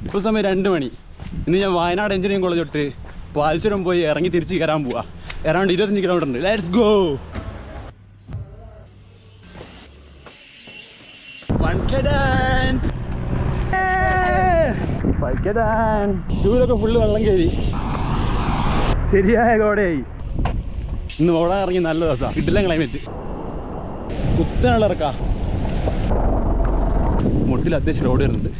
ഇപ്പോൾ സമയം 2 മണി. ഇന്ന് ഞാൻ വയനാട് എഞ്ചിനീയറിംഗ് കോളേജ് തൊട്ട് പാൽച്ചുരം പോയി ഇറങ്ങി തിരിച്ച് കയറാൻ പോവാ. അറൗണ്ട് 25 കിലോമീറ്റർ ഉണ്ട്. Let's go. ഷൂലൊക്കെ ഫുള്ള് വെള്ളം കയറി ശരിയായ കോടയായി. ഇന്ന് ഓടാൻ ഇറങ്ങി നല്ല ദിവസമാണ്. കിട്ടില്ല ക്ലൈമറ്റ്. കുത്തനുള്ള ഇറക്കാ. മുട്ടിൽ അത്യാവശ്യം റോഡ് വരുന്നുണ്ട്.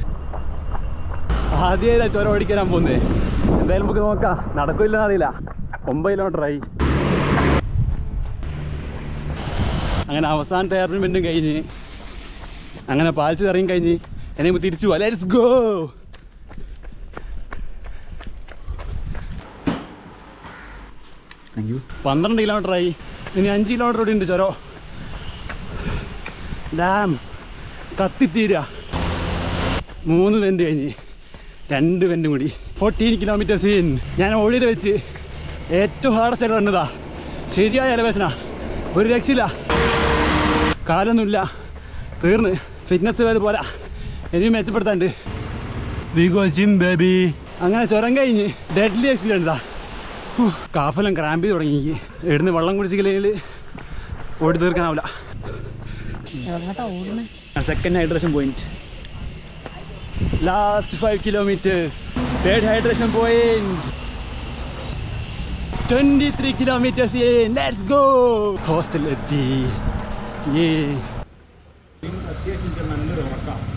ആദ്യമായില്ല ചുരം ഓടിക്കാൻ പോകുന്നേ. എന്തായാലും നമുക്ക് നോക്കാം. നടക്കില്ലെന്ന് അറിയില്ല. 9 കിലോമീറ്ററായി. അങ്ങനെ അവസാനത്തെ ഏർമെൻറ്റും കഴിഞ്ഞ് അങ്ങനെ പാൽച്ച് ഇറങ്ങി കഴിഞ്ഞ് എന്നെ തിരിച്ചു പോവാ. Let's go. Thank you. 12 കിലോമീറ്ററായി. ഇനി 5 കിലോമീറ്റർ കൂടി ഉണ്ട് ചുരം. ഡാം കത്തിത്തീരുക. 3 വെൻ്റ് കഴിഞ്ഞ് 2 വെൻ്റും കൂടി 14 കിലോമീറ്റേഴ്സ് ഇൻ. ഞാൻ ഓടിയിട്ട് വെച്ച് ഏറ്റവും ഹാർഡസ്റ്റ് ആയിട്ട് വന്നതാ. ശരിയായ എലവേഷനാ. ഒരു രക്ഷയില്ല. കാലൊന്നുമില്ല. തീർന്ന്. ഫിറ്റ്നസ് വേറെ പോരാ. ഇനിയും മെച്ചപ്പെടുത്താണ്ട്. ബേബി. അങ്ങനെ ചുരം കഴിഞ്ഞ് ഡെഡ്ലി എക്സ്പീരിയൻസാ. കാഫെല്ലാം ക്രാമ്പ് ചെയ്ത് തുടങ്ങി. ഇവിടുന്ന് വെള്ളം കുടിച്ചില്ലെങ്കിൽ ഓടി തീർക്കാനാവില്ല. Second hydration point. Last 5 kilometres. Third hydration point. 23 kilometres. Let's go. ഹോസ്റ്റലിൽ എത്തി. അത്യാവശ്യം നല്ലൊരു